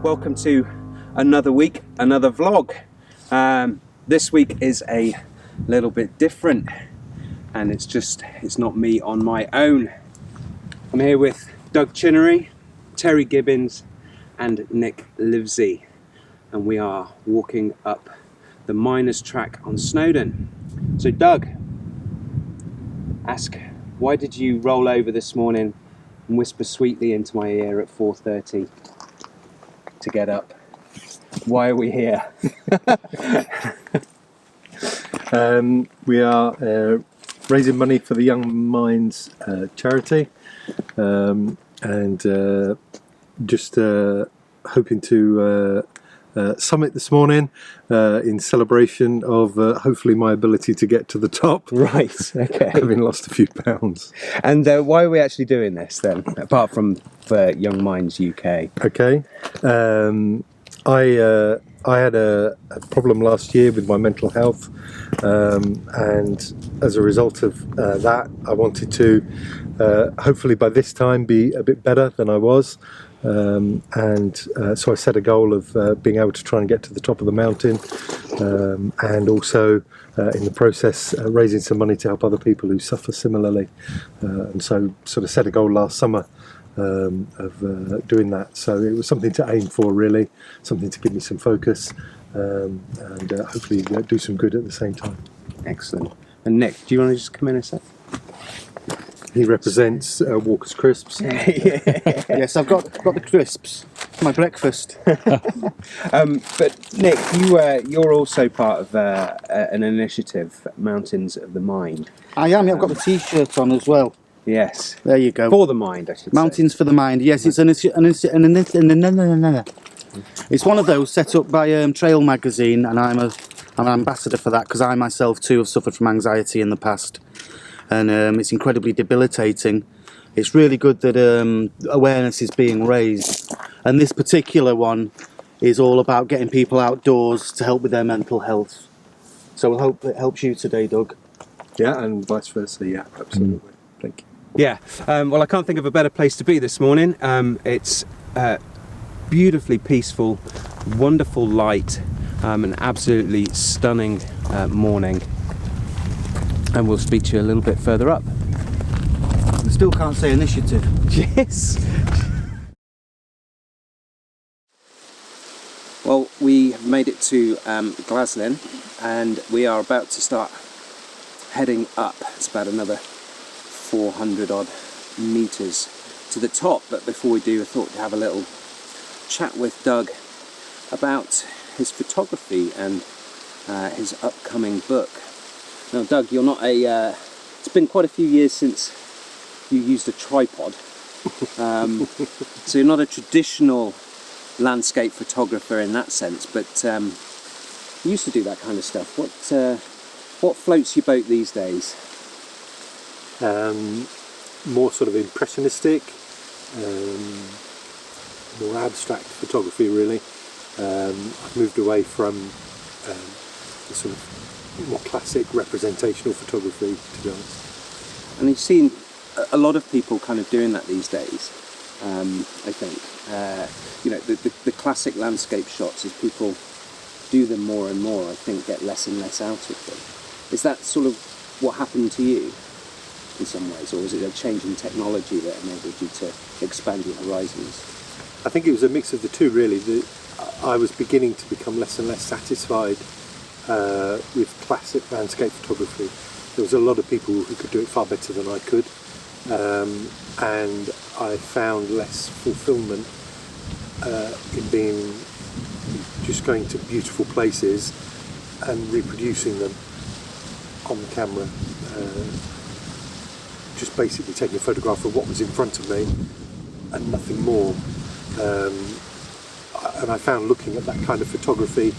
welcome to another week, another vlog. This week is a little bit different, and it's not me on my own. I'm here with Doug Chinnery, Terry Gibbons and Nick Livesey, and we are walking up the miners' track on Snowdon. So Doug, ask, why did you roll over this morning and whisper sweetly into my ear at 4:30 to get up? Why are we here? We are raising money for the Young Minds charity, and just hoping to summit this morning in celebration of hopefully my ability to get to the top. Right, okay. Having lost a few pounds. And why are we actually doing this then, apart from for Young Minds UK? Okay. I had a problem last year with my mental health, and as a result of that, I wanted to hopefully by this time be a bit better than I was, so I set a goal of being able to try and get to the top of the mountain, and also in the process raising some money to help other people who suffer similarly, and so sort of set a goal last summer of doing that. So it was something to aim for, really, something to give me some focus, and hopefully do some good at the same time. Excellent. And Nick, do you want to just come in a sec? He represents Walker's Crisps. Yes, I've got the crisps. My breakfast. But Nick, you're also part of an initiative, Mountains of the Mind. I am. I've got the T-shirt on as well. Yes. There you go. For the mind, I should Mountains say. for the Mind. Yes, it's it's one of those set up by Trail Magazine, and I'm an ambassador for that because I myself too have suffered from anxiety in the past, and it's incredibly debilitating. It's really good that awareness is being raised, and this particular one is all about getting people outdoors to help with their mental health. So I hope it helps you today, Doug. Yeah, and vice versa. Yeah, absolutely. Thank you. Yeah, well, I can't think of a better place to be this morning. It's beautifully peaceful, wonderful light, an absolutely stunning morning. And we'll speak to you a little bit further up. I still can't say initiative. Yes. Well, we have made it to Glaslyn, and we are about to start heading up. It's about another 400 odd meters to the top, but before we do, I thought to have a little chat with Doug about his photography and his upcoming book. Now Doug, you're not it's been quite a few years since you used a tripod, so you're not a traditional landscape photographer in that sense, but you used to do that kind of stuff. What floats your boat these days? More sort of impressionistic, more abstract photography, really. I've moved away from the sort of more classic representational photography, to be honest. And you've seen a lot of people kind of doing that these days, I think. The classic landscape shots, as people do them more and more, I think get less and less out of them. Is that sort of what happened to you in some ways, or was it a change in technology that enabled you to expand your horizons? I think it was a mix of the two, really. I was beginning to become less and less satisfied with classic landscape photography. There was a lot of people who could do it far better than I could, and I found less fulfilment in just going to beautiful places and reproducing them on the camera. Just basically taking a photograph of what was in front of me and nothing more. And I found looking at that kind of photography,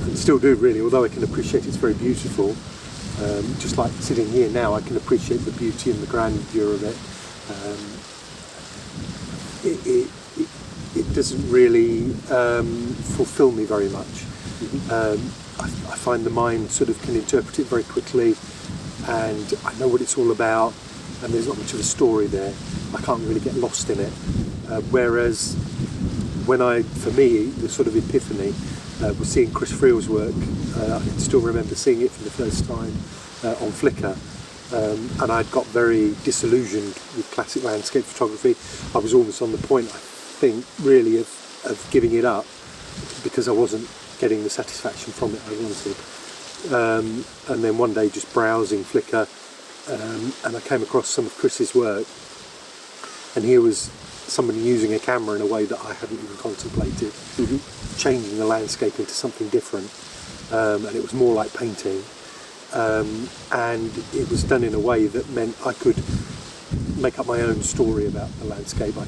and still do really, although I can appreciate it's very beautiful, just like sitting here now, I can appreciate the beauty and the grandeur of it. It doesn't really fulfill me very much. I find the mind sort of can interpret it very quickly, and I know what it's all about, and there's not much of a story there. I can't really get lost in it. Whereas for me, the sort of epiphany was seeing Chris Friel's work. I can still remember seeing it for the first time on Flickr. And I'd got very disillusioned with classic landscape photography. I was almost on the point, I think, really of giving it up because I wasn't getting the satisfaction from it I wanted. And then one day just browsing Flickr, and I came across some of Chris's work, and here was somebody using a camera in a way that I hadn't even contemplated, changing the landscape into something different, and it was more like painting. And it was done in a way that meant I could make up my own story about the landscape. I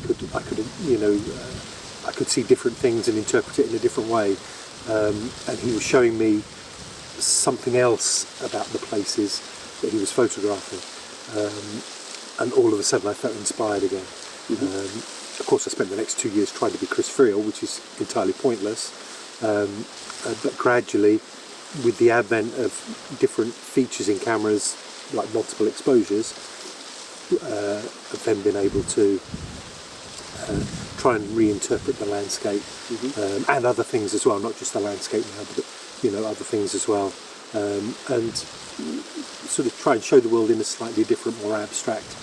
could see different things and interpret it in a different way. And he was showing me something else about the places that he was photographing. And all of a sudden I felt inspired again. Of course, I spent the next 2 years trying to be Chris Friel, which is entirely pointless. But gradually, with the advent of different features in cameras, like multiple exposures, I've then been able to try and reinterpret the landscape, and other things as well, not just the landscape now, but other things as well, and sort of try and show the world in a slightly different, more abstract,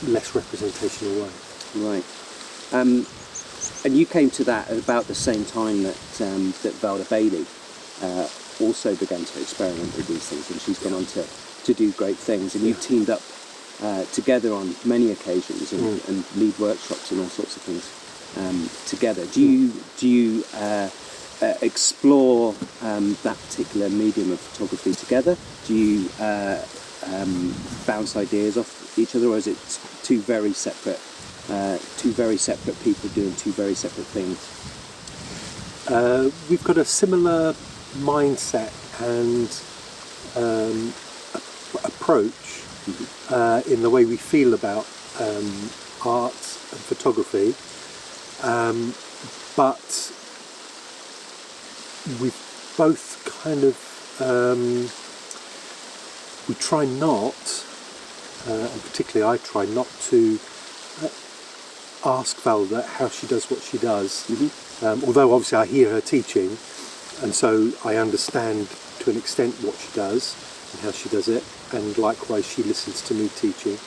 less representational way. Right. And you came to that at about the same time that Valda Bailey also began to experiment with these things, and she's gone on to do great things, and you teamed up together on many occasions and lead workshops and all sorts of things together. Do you explore that particular medium of photography together? Do you bounce ideas off each other, or is it two very separate people doing two very separate things? We've got a similar mindset and approach in the way we feel about art and photography, but we both kind of we try not, and particularly I try not to ask Valda how she does what she does, although obviously I hear her teaching, and so I understand to an extent what she does and how she does it, and likewise she listens to me teaching.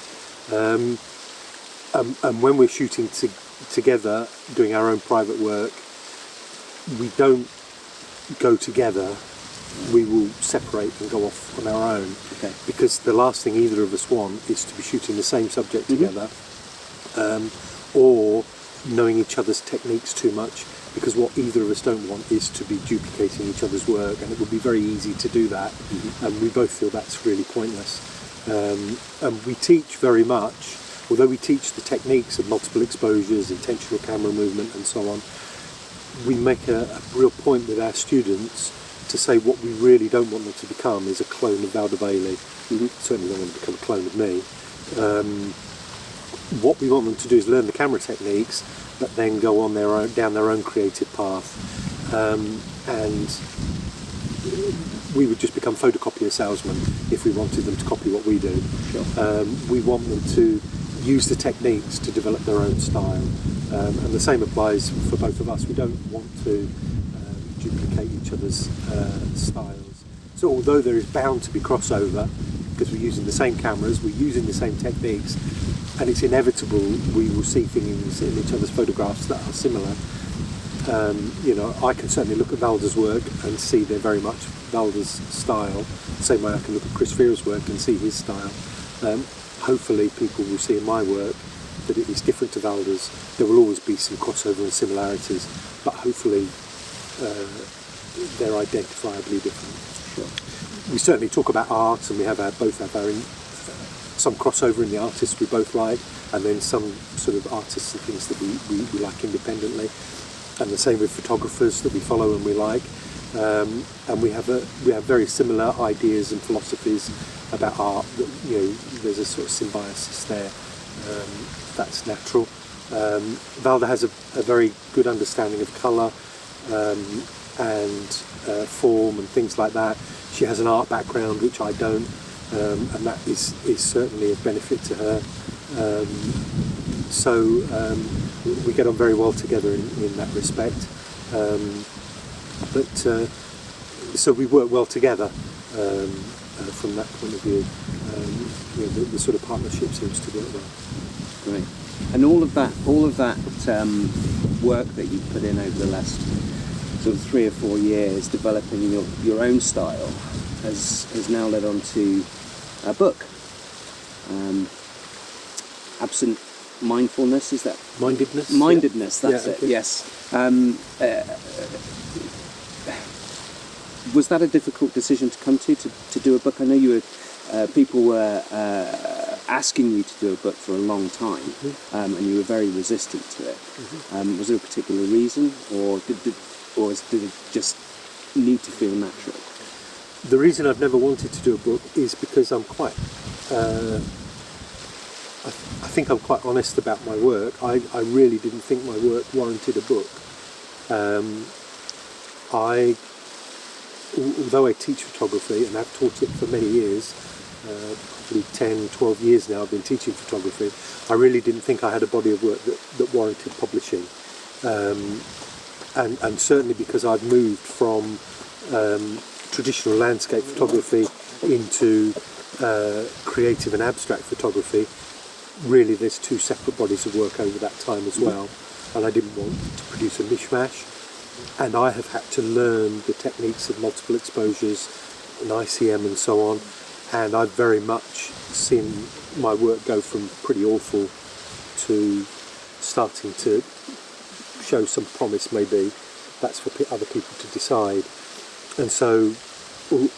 And when we're shooting together, doing our own private work, we don't go together. We will separate and go off on our own, because the last thing either of us want is to be shooting the same subject together, or knowing each other's techniques too much, because what either of us don't want is to be duplicating each other's work, and it would be very easy to do that, and we both feel that's really pointless. And we teach very much, although we teach the techniques of multiple exposures, intentional camera movement and so on, we make a real point with our students to say what we really don't want them to become is a clone of Valda Bailey. Certainly don't want to become a clone of me. What we want them to do is learn the camera techniques, but then go on down their own creative path, and we would just become photocopier salesmen if we wanted them to copy what we do. We want them to use the techniques to develop their own style, and the same applies for both of us. We don't want to duplicate each other's styles. So although there is bound to be crossover, because we're using the same cameras, we're using the same techniques, and it's inevitable we will see things in each other's photographs that are similar. I can certainly look at Valda's work and see they're very much Valda's style, the same way I can look at Chris Friel's work and see his style. Hopefully people will see in my work that it is different to Valda's. There will always be some crossover and similarities, but hopefully they're identifiably different. We certainly talk about art, and we both have our some crossover in the artists we both like, and then some sort of artists and things that we like independently, and the same with photographers that we follow and we like, and we have very similar ideas and philosophies about art. That, there's a sort of symbiosis there. That's natural. Valda has a very good understanding of colour and form and things like that. She has an art background which I don't, and that is certainly a benefit to her. So we get on very well together in that respect. So we work well together from that point of view. The sort of partnership seems to work well. Great. And all of that work that you've put in over the last sort of 3 or 4 years, developing your own style, has now led on to a book. Absent Mindfulness, is that? Mindedness? Mindedness, yeah. that's Yeah, it, okay. yes. Was that a difficult decision to come to do a book? I know you were, people were asking you to do a book for a long time, and you were very resistant to it. Was there a particular reason, or did it just need to feel natural? The reason I've never wanted to do a book is because I'm quite... I think I'm quite honest about my work. I really didn't think my work warranted a book. Although I teach photography, and I've taught it for many years, probably 10, 12 years now I've been teaching photography, I really didn't think I had a body of work that warranted publishing. And certainly because I've moved from traditional landscape photography into creative and abstract photography, really there's 2 separate bodies of work over that time as well, and I didn't want to produce a mishmash. And I have had to learn the techniques of multiple exposures and ICM and so on, and I've very much seen my work go from pretty awful to starting to show some promise. Maybe that's for other people to decide. And so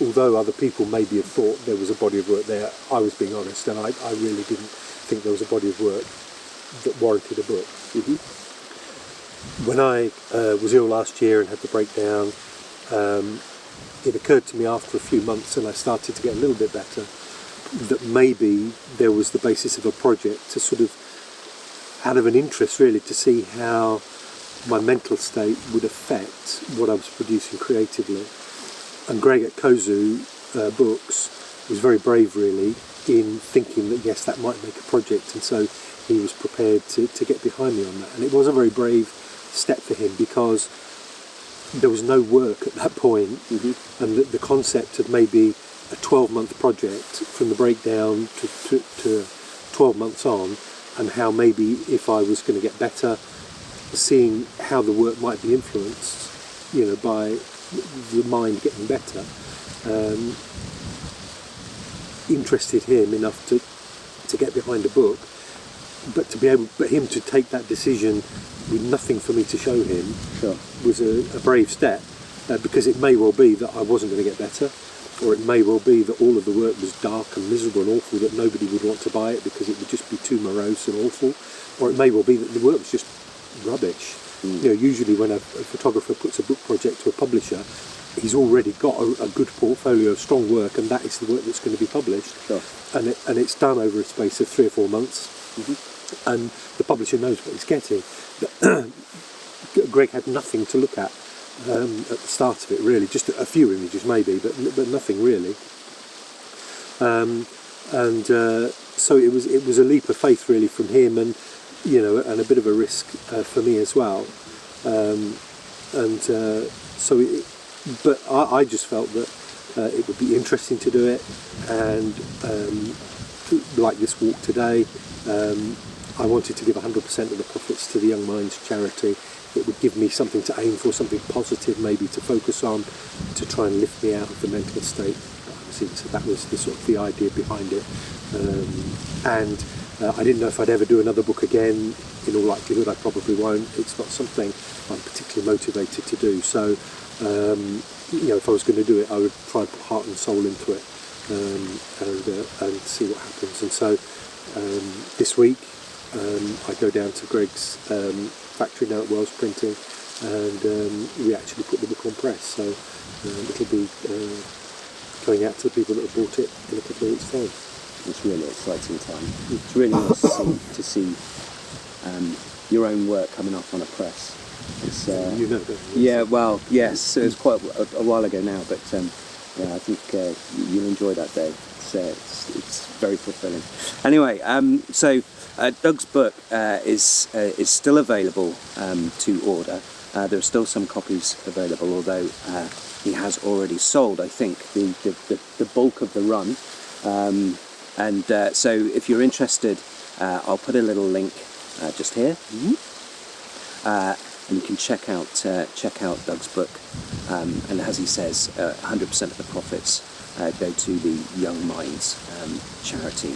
although other people maybe have thought there was a body of work there, I was being honest, and I really didn't think there was a body of work that warranted a book. When I was ill last year and had the breakdown, it occurred to me after a few months, and I started to get a little bit better, that maybe there was the basis of a project to sort of, out of an interest really, to see how my mental state would affect what I was producing creatively. And Greg at Kozu Books was very brave really in thinking that yes, that might make a project, and so he was prepared to get behind me on that. And it was a very brave step for him because there was no work at that point, and the concept of maybe a 12-month project from the breakdown to 12 months on, and how maybe if I was going to get better, seeing how the work might be influenced, by the mind getting better, interested him enough to get behind a book. But him to take that decision with nothing for me to show him was a brave step, because it may well be that I wasn't going to get better, or it may well be that all of the work was dark and miserable and awful, that nobody would want to buy it because it would just be too morose and awful, or it may well be that the work was just rubbish. Usually when a photographer puts a book project to a publisher, he's already got a good portfolio of strong work, and that is the work that's going to be published. And it's done over a space of 3 or 4 months. And the publisher knows what he's getting. Greg had nothing to look at the start of it, really. Just a few images maybe, but nothing really. So it was a leap of faith really from him, and and a bit of a risk for me as well. But I just felt that it would be interesting to do it, and like this walk today, I wanted to give 100% of the profits to the Young Minds charity. It would give me something to aim for, something positive maybe to focus on, to try and lift me out of the mental state that I was in. So that was the idea behind it. And I didn't know if I'd ever do another book again. In all likelihood, I probably won't. It's not something I'm particularly motivated to do. So, if I was going to do it, I would try and put heart and soul into it, and see what happens. And so this week, I go down to Greg's factory now at Wells Printing, and we actually put the book on press. So it'll be going out to the people that have bought it in a couple of weeks' time. It's really exciting time. It's really nice to see your own work coming up on a press. It's, don't you? yeah, well, yes, it was quite a while ago now, but Yeah, I think you'll enjoy that day. It's very fulfilling. Anyway, so Doug's book is still available to order. There are still some copies available, although he has already sold, I think, the bulk of the run. So if you're interested, I'll put a little link just here, and you can check out Doug's book. And as he says, 100% of the profits go to the Young Minds charity.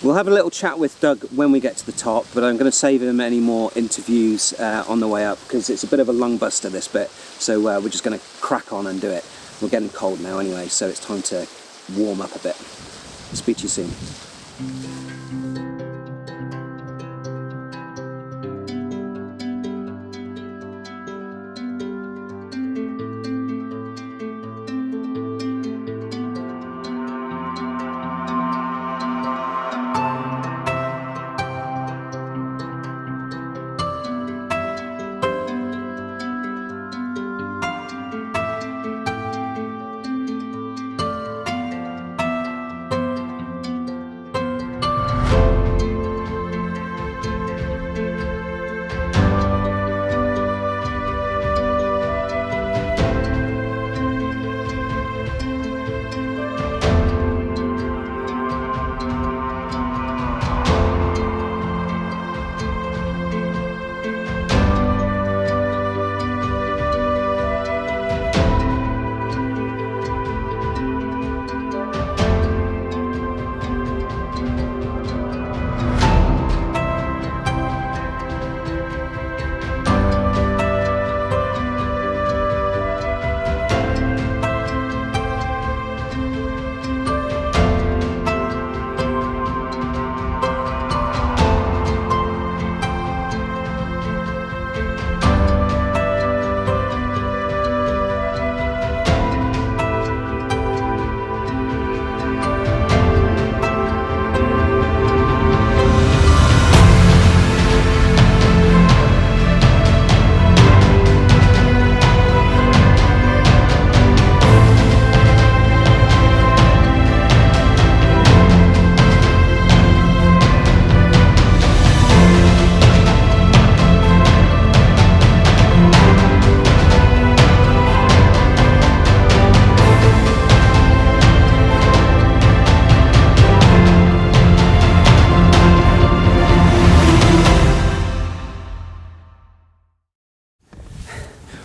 We'll have a little chat with Doug when we get to the top, but I'm going to save him any more interviews on the way up, because it's a bit of a lung buster, this bit. So we're just going to crack on and do it. We're getting cold now anyway, so it's time to warm up a bit. Speak to you soon.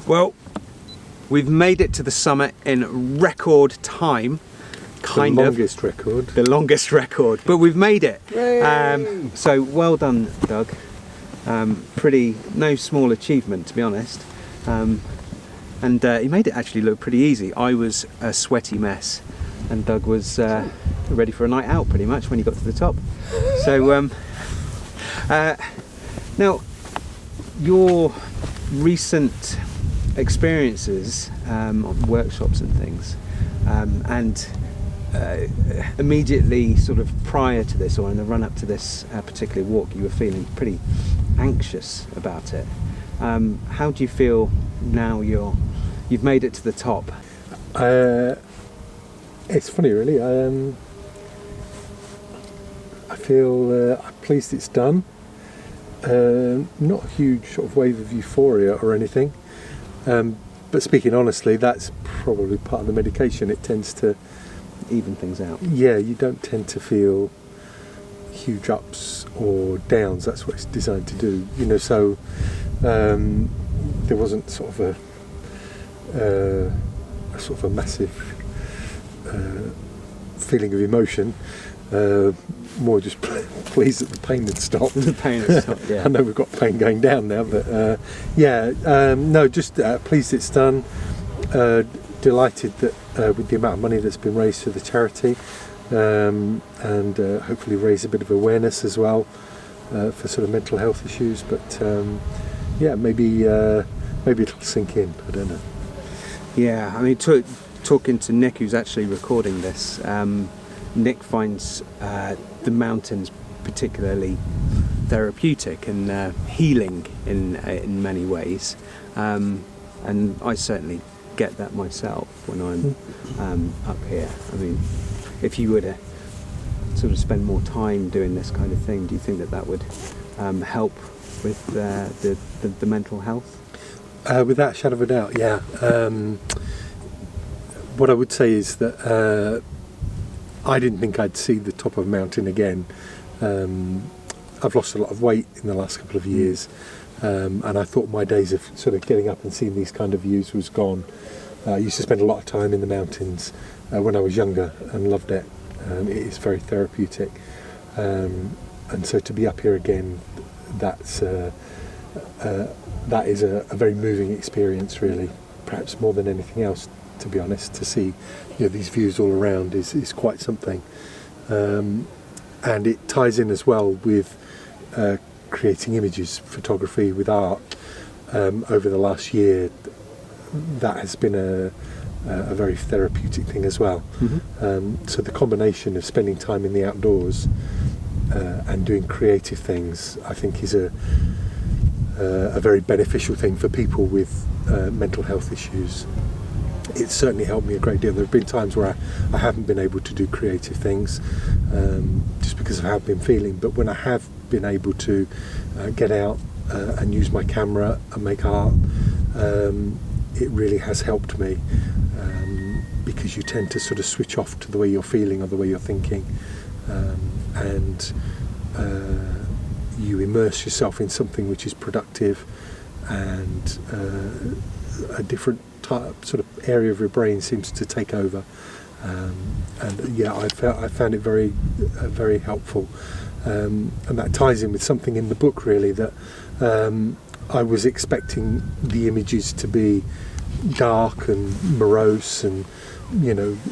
Well, we've made it to the summit in record time. The longest record. The longest record, but we've made it. So well done, Doug. No small achievement, to be honest. And he made it actually look pretty easy. I was a sweaty mess, and Doug was ready for a night out pretty much when he got to the top. So now, your recent experiences on workshops and things, and immediately sort of prior to this, or in the run up to this particular walk, you were feeling pretty anxious about it. How do you feel now you've made it to the top? It's funny, really. I feel I'm pleased it's done. Not a huge sort of wave of euphoria or anything. But speaking honestly, that's probably part of the medication. It tends to even things out. Yeah, you don't tend to feel huge ups or downs. That's what it's designed to do. So there wasn't sort of a massive feeling of emotion. More just pleased that the pain had stopped. The pain had stopped, yeah. I know we've got pain going down now, but just pleased it's done. Delighted that with the amount of money that's been raised for the charity, and hopefully raise a bit of awareness as well for sort of mental health issues. But maybe it'll sink in. I don't know. Yeah, I mean, talking to Nick, who's actually recording this, Nick finds the mountains particularly therapeutic and healing in many ways, and I certainly get that myself when I'm up here. I mean, if you were to sort of spend more time doing this kind of thing, do you think that that would help with the mental health? Without a shadow of a doubt, yeah. What I would say is that I didn't think I'd see the top of a mountain again. I've lost a lot of weight in the last couple of years, and I thought my days of sort of getting up and seeing these kind of views was gone. I used to spend a lot of time in the mountains when I was younger and loved it. It is very therapeutic, and so to be up here again, that is a very moving experience, really. Perhaps more than anything else, to be honest. To see these views all around is quite something, and it ties in as well with creating images, photography with art. Over the last year, that has been a very therapeutic thing as well. So the combination of spending time in the outdoors and doing creative things, I think, is a very beneficial thing for people with mental health issues. It's certainly helped me a great deal. There have been times where I haven't been able to do creative things just because of how I've been feeling, but when I have been able to get out and use my camera and make art, it really has helped me, because you tend to sort of switch off to the way you're feeling or the way you're thinking, and you immerse yourself in something which is productive, and a different type, sort of area of your brain seems to take over, and yeah, I found it very very helpful, and that ties in with something in the book, really, that I was expecting the images to be dark and morose, and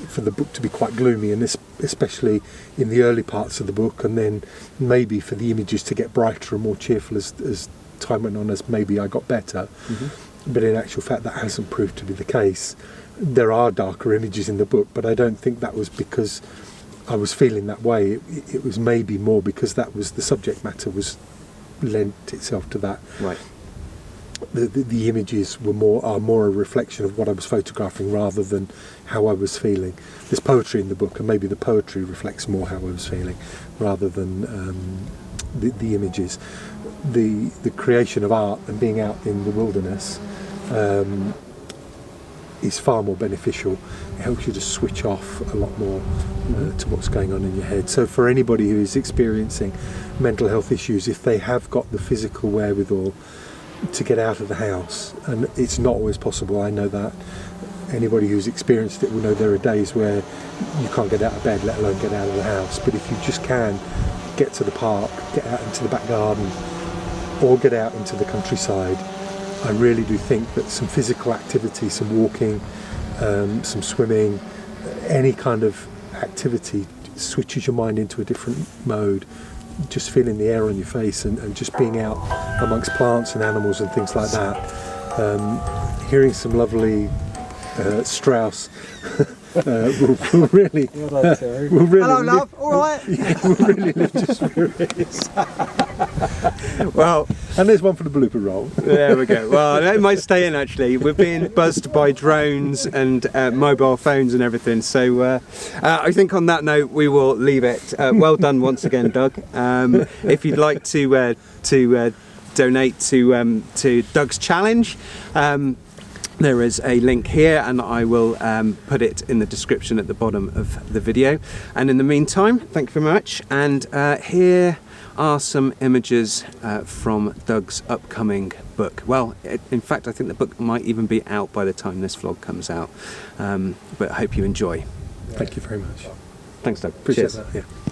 for the book to be quite gloomy, and this, especially in the early parts of the book, and then maybe for the images to get brighter and more cheerful as time went on, as maybe I got better. But in actual fact, that hasn't proved to be the case. There are darker images in the book, but I don't think that was because I was feeling that way. It was maybe more because that was the subject matter was lent itself to that. Right. The images are more a reflection of what I was photographing rather than how I was feeling. There's poetry in the book, and maybe the poetry reflects more how I was feeling rather than the images. The creation of art and being out in the wilderness is far more beneficial. It helps you to switch off a lot more to what's going on in your head. So for anybody who is experiencing mental health issues, if they have got the physical wherewithal to get out of the house, and it's not always possible, I know that. Anybody who's experienced it will know there are days where you can't get out of bed, let alone get out of the house. But if you just can get to the park, get out into the back garden, or get out into the countryside, I really do think that some physical activity, some walking, some swimming, any kind of activity switches your mind into a different mode. Just feeling the air on your face and just being out amongst plants and animals and things like that. Hearing some lovely Strauss will really, hello, love. All right. Will really lift your spirits. Well, and there's one for the blooper roll. There we go. Well, it might stay in, actually. We're being buzzed by drones and mobile phones and everything. So I think on that note, we will leave it. Well done once again, Doug. If you'd like to donate to Doug's challenge, there is a link here, and I will put it in the description at the bottom of the video. And in the meantime, thank you very much. And here are some images from Doug's upcoming book. Well, in fact, I think the book might even be out by the time this vlog comes out. But I hope you enjoy. Thank you very much. Thanks, Doug. Appreciate Cheers. that. Yeah.